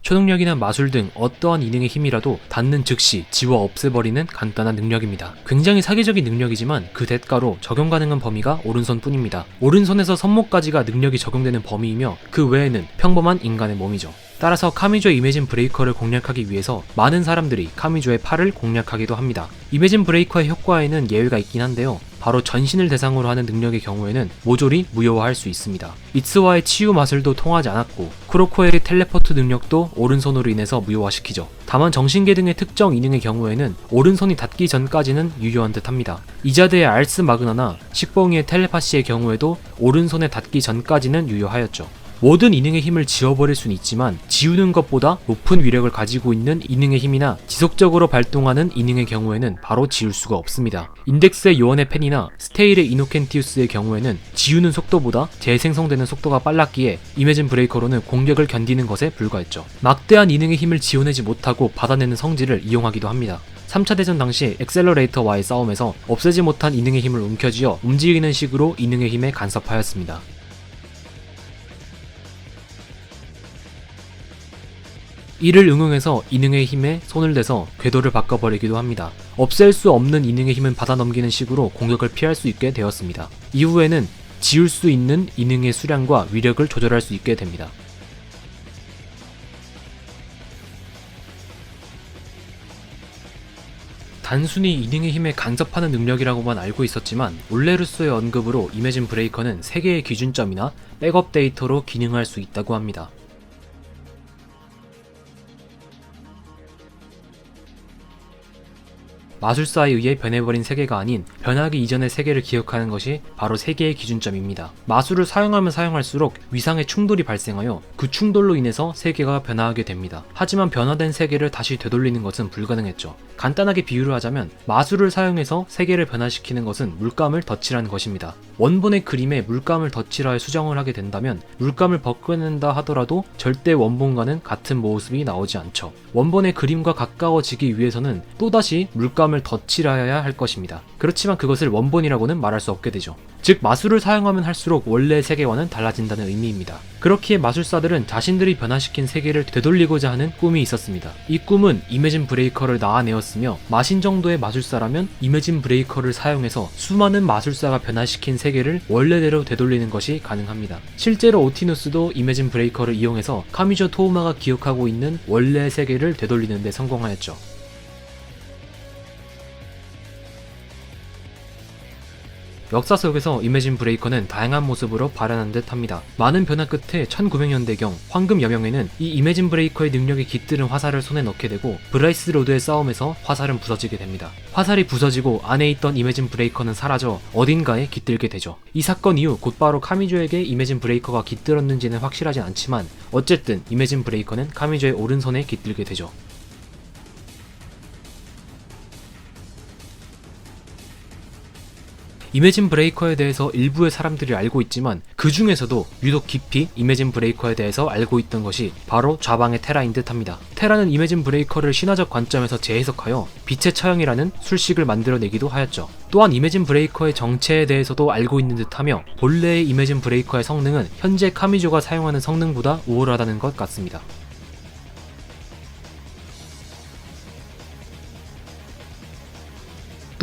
초능력이나 마술 등 어떠한 이능의 힘이라도 닿는 즉시 지워 없애버리는 간단한 능력입니다. 굉장히 사기적인 능력이지만 그 대가로 적용 가능한 범위가 오른손 뿐입니다. 오른손에서 손목까지가 능력이 적용되는 범위이며 그 외에는 평범한 인간의 몸이죠. 따라서 카미조의 이매진 브레이커를 공략하기 위해서 많은 사람들이 카미조의 팔을 공략하기도 합니다. 이매진 브레이커의 효과에는 예외가 있긴 한데요. 바로 전신을 대상으로 하는 능력의 경우에는 모조리 무효화할 수 있습니다. 이츠와의 치유 마술도 통하지 않았고 크로코의 텔레포트 능력도 오른손으로 인해서 무효화시키죠. 다만 정신계 등의 특정 이능의 경우에는 오른손이 닿기 전까지는 유효한 듯 합니다. 이자드의 알스 마그나나 식봉이의 텔레파시의 경우에도 오른손에 닿기 전까지는 유효하였죠. 모든 이능의 힘을 지워버릴 수는 있지만 지우는 것보다 높은 위력을 가지고 있는 이능의 힘이나 지속적으로 발동하는 이능의 경우에는 바로 지울 수가 없습니다. 인덱스의 요원의 펜이나 스테일의 이노켄티우스의 경우에는 지우는 속도보다 재생성되는 속도가 빨랐기에 이매진 브레이커로는 공격을 견디는 것에 불과했죠. 막대한 이능의 힘을 지워내지 못하고 받아내는 성질을 이용하기도 합니다. 3차 대전 당시 엑셀러레이터와의 싸움에서 없애지 못한 이능의 힘을 움켜쥐어 움직이는 식으로 이능의 힘에 간섭하였습니다. 이를 응용해서 이능의 힘에 손을 대서 궤도를 바꿔버리기도 합니다. 없앨 수 없는 이능의 힘은 받아넘기는 식으로 공격을 피할 수 있게 되었습니다. 이후에는 지울 수 있는 이능의 수량과 위력을 조절할 수 있게 됩니다. 단순히 이능의 힘에 간섭하는 능력이라고만 알고 있었지만 올레루소의 언급으로 이매진 브레이커는 3개의 기준점이나 백업 데이터로 기능할 수 있다고 합니다. 마술사에 의해 변해버린 세계가 아닌 변하기 이전의 세계를 기억하는 것이 바로 세계의 기준점입니다. 마술을 사용하면 사용할수록 위상의 충돌이 발생하여 그 충돌로 인해서 세계가 변화하게 됩니다. 하지만 변화된 세계를 다시 되돌리는 것은 불가능했죠. 간단하게 비유를 하자면 마술을 사용해서 세계를 변화시키는 것은 물감을 덧칠하는 것입니다. 원본의 그림에 물감을 덧칠하여 수정을 하게 된다면 물감을 벗겨낸다 하더라도 절대 원본과는 같은 모습이 나오지 않죠. 원본의 그림과 가까워지기 위해서는 또다시 물감을 덧칠하여야 할 것입니다. 그렇지만 그것을 원본이라고는 말할 수 없게 되죠. 즉 마술을 사용하면 할수록 원래 세계와는 달라진다는 의미입니다. 그렇기에 마술사들은 자신들이 변화시킨 세계를 되돌리고자 하는 꿈이 있었습니다. 이 꿈은 이매진 브레이커를 낳아내었으며 마신 정도의 마술사라면 이매진 브레이커를 사용해서 수많은 마술사가 변화시킨 세계를 원래대로 되돌리는 것이 가능합니다. 실제로 오티누스도 이매진 브레이커를 이용해서 카미조 토우마가 기억하고 있는 원래 세계를 되돌리는 데 성공하였죠. 역사 속에서 이매진 브레이커는 다양한 모습으로 발현한 듯 합니다. 많은 변화 끝에 1900년대경 황금 여명에는 이 이매진 브레이커의 능력이 깃드는 화살을 손에 넣게 되고 브라이스 로드의 싸움에서 화살은 부서지게 됩니다. 화살이 부서지고 안에 있던 이매진 브레이커는 사라져 어딘가에 깃들게 되죠. 이 사건 이후 곧바로 카미조에게 이매진 브레이커가 깃들었는지는 확실하진 않지만 어쨌든 이매진 브레이커는 카미조의 오른손에 깃들게 되죠. 이매진 브레이커에 대해서 일부의 사람들이 알고 있지만 그 중에서도 유독 깊이 이매진 브레이커에 대해서 알고 있던 것이 바로 좌방의 테라인 듯 합니다. 테라는 이매진 브레이커를 신화적 관점에서 재해석하여 빛의 처형이라는 술식을 만들어내기도 하였죠. 또한 이매진 브레이커의 정체에 대해서도 알고 있는 듯하며 본래의 이매진 브레이커의 성능은 현재 카미조가 사용하는 성능보다 우월하다는 것 같습니다.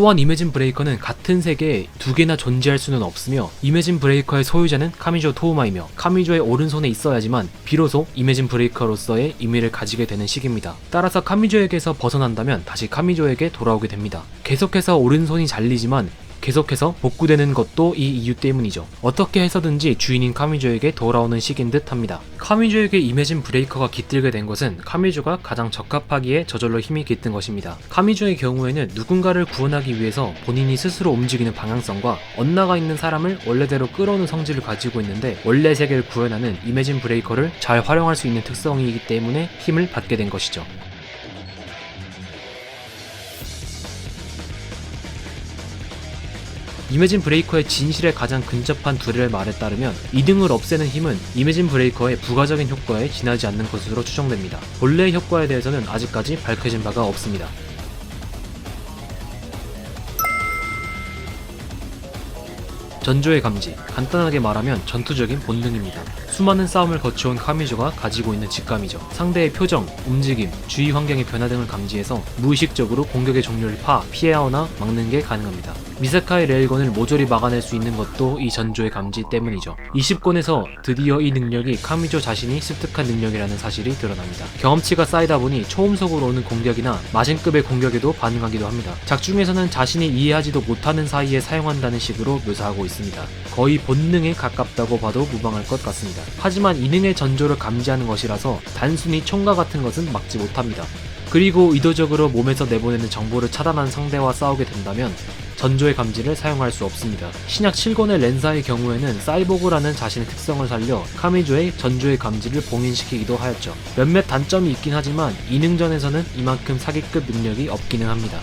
또한 이매진 브레이커는 같은 세계에 2개나 존재할 수는 없으며 이매진 브레이커의 소유자는 카미조 토우마이며 카미조의 오른손에 있어야지만 비로소 이매진 브레이커로서의 의미를 가지게 되는 시기입니다. 따라서 카미조에게서 벗어난다면 다시 카미조에게 돌아오게 됩니다. 계속해서 오른손이 잘리지만 계속해서 복구되는 것도 이 이유 때문이죠. 어떻게 해서든지 주인인 카미조에게 돌아오는 시기인 듯 합니다. 카미조에게 이매진 브레이커가 깃들게 된 것은 카미조가 가장 적합하기에 저절로 힘이 깃든 것입니다. 카미조의 경우에는 누군가를 구원하기 위해서 본인이 스스로 움직이는 방향성과 엇나가 있는 사람을 원래대로 끌어오는 성질을 가지고 있는데 원래 세계를 구현하는 이매진 브레이커를 잘 활용할 수 있는 특성이기 때문에 힘을 받게 된 것이죠. 이매진 브레이커의 진실에 가장 근접한 둘의 말에 따르면 이등을 없애는 힘은 이매진 브레이커의 부가적인 효과에 지나지 않는 것으로 추정됩니다. 본래의 효과에 대해서는 아직까지 밝혀진 바가 없습니다. 전조의 감지, 간단하게 말하면 전투적인 본능입니다. 수많은 싸움을 거쳐온 카미조가 가지고 있는 직감이죠. 상대의 표정, 움직임, 주위 환경의 변화 등을 감지해서 무의식적으로 공격의 종류를 피해하거나 막는 게 가능합니다. 미사카의 레일건을 모조리 막아낼 수 있는 것도 이 전조의 감지 때문이죠. 20권에서 드디어 이 능력이 카미조 자신이 습득한 능력이라는 사실이 드러납니다. 경험치가 쌓이다 보니 초음속으로 오는 공격이나 마신급의 공격에도 반응하기도 합니다. 작중에서는 자신이 이해하지도 못하는 사이에 사용한다는 식으로 묘사하고 있습니다. 거의 본능에 가깝다고 봐도 무방할 것 같습니다. 하지만 이능의 전조를 감지하는 것이라서 단순히 총과 같은 것은 막지 못합니다. 그리고 의도적으로 몸에서 내보내는 정보를 차단한 상대와 싸우게 된다면 전조의 감지를 사용할 수 없습니다. 신약 7권의 렌사의 경우에는 사이보그라는 자신의 특성을 살려 카미조의 전조의 감지를 봉인시키기도 하였죠. 몇몇 단점이 있긴 하지만 이능전에서는 이만큼 사기급 능력이 없기는 합니다.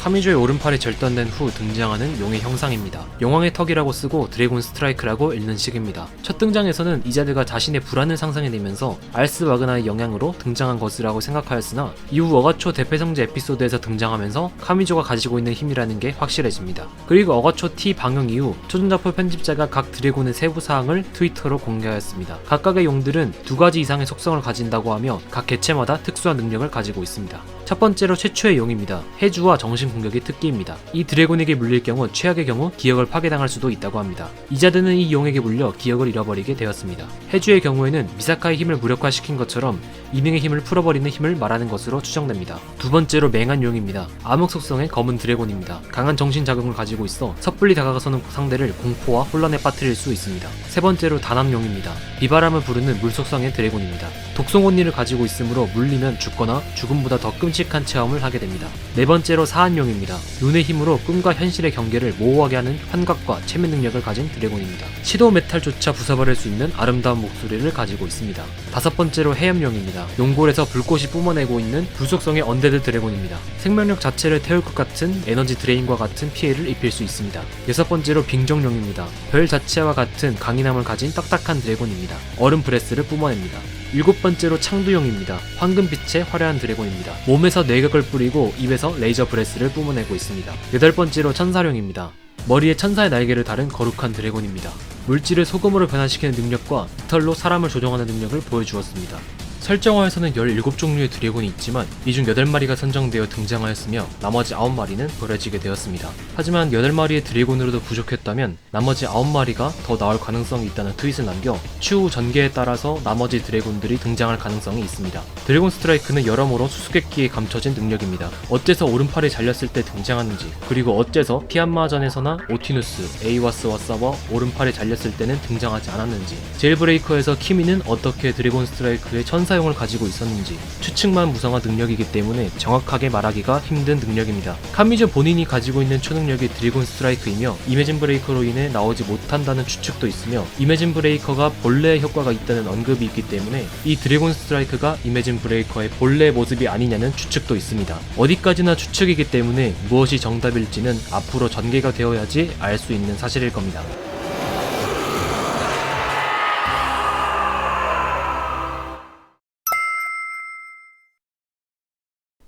카미조의 오른팔이 절단된 후 등장하는 용의 형상입니다. 용왕의 턱이라고 쓰고 드래곤 스트라이크라고 읽는 식입니다. 첫 등장에서는 이자드가 자신의 불안을 상상해내면서 알스 와그나의 영향으로 등장한 것이라고 생각하였으나 이후 어가초 대패성제 에피소드에서 등장하면서 카미조가 가지고 있는 힘이라는 게 확실해집니다. 그리고 어가초 T 방영 이후 초전자포 편집자가 각 드래곤의 세부 사항을 트위터로 공개하였습니다. 각각의 용들은 2가지 이상의 속성을 가진다고 하며 각 개체마다 특수한 능력을 가지고 있습니다. 첫 번째로 최초의 용입니다. 해주와 정신 공격이 특기입니다. 이 드래곤에게 물릴 경우 최악의 경우 기억을 파괴당할 수도 있다고 합니다. 이자드는 이 용에게 물려 기억을 잃어버리게 되었습니다. 해주의 경우에는 미사카의 힘을 무력화시킨 것처럼 이능의 힘을 풀어버리는 힘을 말하는 것으로 추정됩니다. 두 번째로 맹한 용입니다. 암흑 속성의 검은 드래곤입니다. 강한 정신 자극을 가지고 있어 섣불리 다가가서는 상대를 공포와 혼란에 빠뜨릴 수 있습니다. 세 번째로 단합용입니다. 비바람을 부르는 물 속성의 드래곤입니다. 독성 온리를 가지고 있으므로 물리면 죽거나 죽음보다 더 끔찍한 체험을 하게 됩니다. 네 번째로 사한용입니다. 눈의 힘으로 꿈과 현실의 경계를 모호하게 하는 환각과 체면 능력을 가진 드래곤입니다. 시도 메탈조차 부숴버릴 수 있는 아름다운 목소리를 가지고 있습니다. 다섯 번째로 해염용입니다. 용골에서 불꽃이 뿜어내고 있는 불속성의 언데드 드래곤입니다. 생명력 자체를 태울 것 같은 에너지 드레인과 같은 피해를 입힐 수 있습니다. 여섯 번째로 빙정용입니다. 별 자체와 같은 강인함을 가진 딱딱한 드래곤입니다. 얼음 브레스를 뿜어냅니다. 일곱 번째로 창두용입니다. 황금빛의 화려한 드래곤입니다. 몸에서 뇌격을 뿌리고 입에서 레이저 브레스를 뿜어내고 있습니다. 여덟 번째로 천사룡입니다. 머리에 천사의 날개를 달은 거룩한 드래곤입니다. 물질을 소금으로 변화시키는 능력과 깃털로 사람을 조종하는 능력을 보여주었습니다. 설정화에서는 17종류의 드래곤이 있지만 이 중 8마리가 선정되어 등장하였으며 나머지 9마리는 버려지게 되었습니다. 하지만 8마리의 드래곤으로도 부족했다면 나머지 9마리가 더 나올 가능성이 있다는 트윗을 남겨 추후 전개에 따라서 나머지 드래곤들이 등장할 가능성이 있습니다. 드래곤 스트라이크는 여러모로 수수께끼에 감춰진 능력입니다. 어째서 오른팔이 잘렸을 때 등장하는지, 그리고 어째서 피안마전에서나 오티누스, 에이와스와 싸워 오른팔이 잘렸을 때는 등장하지 않았는지, 제일브레이커에서 키미는 어떻게 드래곤 스트라이크의 천사용을 가지고 있었는지 추측만 무성한 능력이기 때문에 정확하게 말하기가 힘든 능력입니다. 카미조 본인이 가지고 있는 초능력이 드래곤 스트라이크이며 이매진 브레이커로 인해 나오지 못한다는 추측도 있으며 이매진 브레이커가 본래의 효과가 있다는 언급이 있기 때문에 이 드래곤 스트라이크가 이매진 브레이커의 본래의 모습이 아니냐는 추측도 있습니다. 어디까지나 추측이기 때문에 무엇이 정답일지는 앞으로 전개가 되어야지 알 수 있는 사실일 겁니다.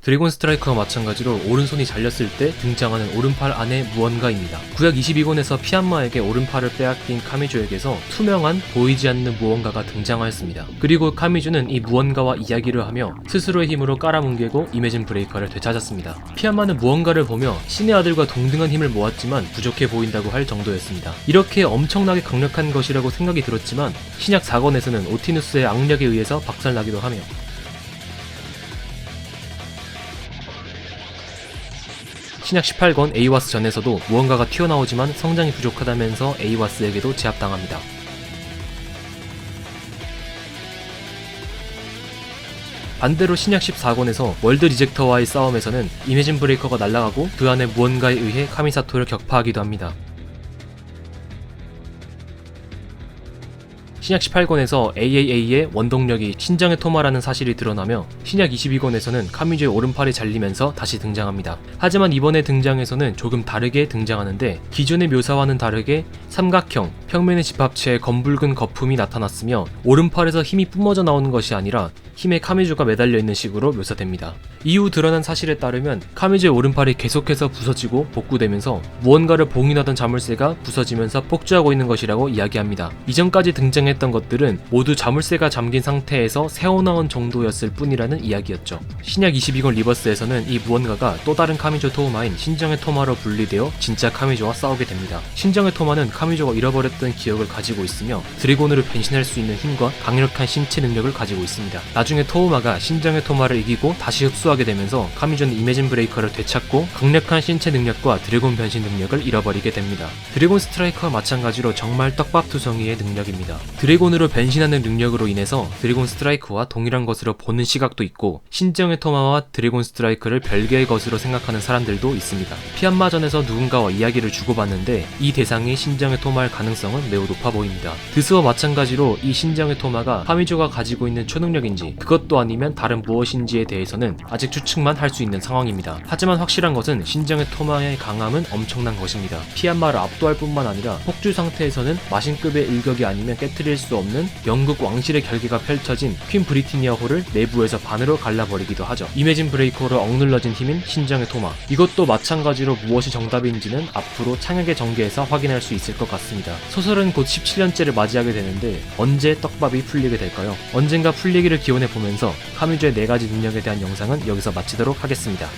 드래곤 스트라이크와 마찬가지로 오른손이 잘렸을 때 등장하는 오른팔 안의 무언가입니다. 구약 22권에서 피안마에게 오른팔을 빼앗긴 카미조에게서 투명한 보이지 않는 무언가가 등장하였습니다. 그리고 카미조는 이 무언가와 이야기를 하며 스스로의 힘으로 깔아뭉개고 이매진 브레이커를 되찾았습니다. 피안마는 무언가를 보며 신의 아들과 동등한 힘을 모았지만 부족해 보인다고 할 정도였습니다. 이렇게 엄청나게 강력한 것이라고 생각이 들었지만 신약 4권에서는 오티누스의 악력에 의해서 박살나기도 하며 신약 18권 에이와스 전에서도 무언가가 튀어나오지만 성장이 부족하다면서 에이와스에게도 제압당합니다. 반대로 신약 14권에서 월드 리젝터와의 싸움에서는 이매진 브레이커가 날아가고 그 안에 무언가에 의해 카미사토를 격파하기도 합니다. 신약 18권에서 AAA의 원동력이 신장의 토마라는 사실이 드러나며 신약 22권에서는 카미조의 오른팔이 잘리면서 다시 등장합니다. 하지만 이번에 등장에서는 조금 다르게 등장하는데 기존의 묘사와는 다르게 삼각형, 평면의 집합체에 검붉은 거품이 나타났으며 오른팔에서 힘이 뿜어져 나오는 것이 아니라 힘에 카미조가 매달려 있는 식으로 묘사됩니다. 이후 드러난 사실에 따르면 카미조의 오른팔이 계속해서 부서지고 복구되면서 무언가를 봉인하던 자물쇠가 부서지면서 폭주하고 있는 것이라고 이야기합니다. 이전까지 등장했던 것들은 모두 자물쇠가 잠긴 상태에서 새어나온 정도였을 뿐이라는 이야기였죠. 신약 22권 리버스에서는 이 무언가가 또 다른 카미조 토우마인 신정의 토마로 분리되어 진짜 카미조와 싸우게 됩니다. 신정의 토마는 카미조가 잃어버렸던 기억을 가지고 있으며 드래곤으로 변신할 수 있는 힘과 강력한 신체 능력을 가지고 있습니다. 나중에 토우마가 신정의 토마를 이기고 다시 흡수하게 되면서 카미조는 이매진 브레이커를 되찾고 강력한 신체 능력과 드래곤 변신 능력을 잃어버리게 됩니다. 드래곤 스트라이커와 마찬가지로 정말 떡밥투성이의 능력입니다. 드래곤으로 변신하는 능력으로 인해서 드래곤 스트라이크와 동일한 것으로 보는 시각도 있고 신정의 토마와 드래곤 스트라이크를 별개의 것으로 생각하는 사람들도 있습니다. 피안마전에서 누군가와 이야기를 주고받는데 이 대상이 신정의 토마일 가능성은 매우 높아 보입니다. 드스와 마찬가지로 이 신정의 토마가 카미조가 가지고 있는 초능력인지 그것도 아니면 다른 무엇인지에 대해서는 아직 추측만 할 수 있는 상황입니다. 하지만 확실한 것은 신정의 토마의 강함은 엄청난 것입니다. 피안마를 압도할 뿐만 아니라 폭주 상태에서는 마신급의 일격이 아니면 깨트릴 수 없는 영국 왕실의 결계가 펼쳐진 퀸 브리티니아 홀을 내부에서 반으로 갈라버리기도 하죠. 이매진 브레이커로 억눌러진 힘인 신정의 토마, 이것도 마찬가지로 무엇이 정답인지는 앞으로 창혁의 전개에서 확인할 수 있을 것 같습니다. 소설은 곧 17년째를 맞이하게 되는데 언제 떡밥이 풀리게 될까요? 언젠가 풀리기를 기원해 보면서 카미조의 4가지 능력에 대한 영상은 여기서 마치도록 하겠습니다.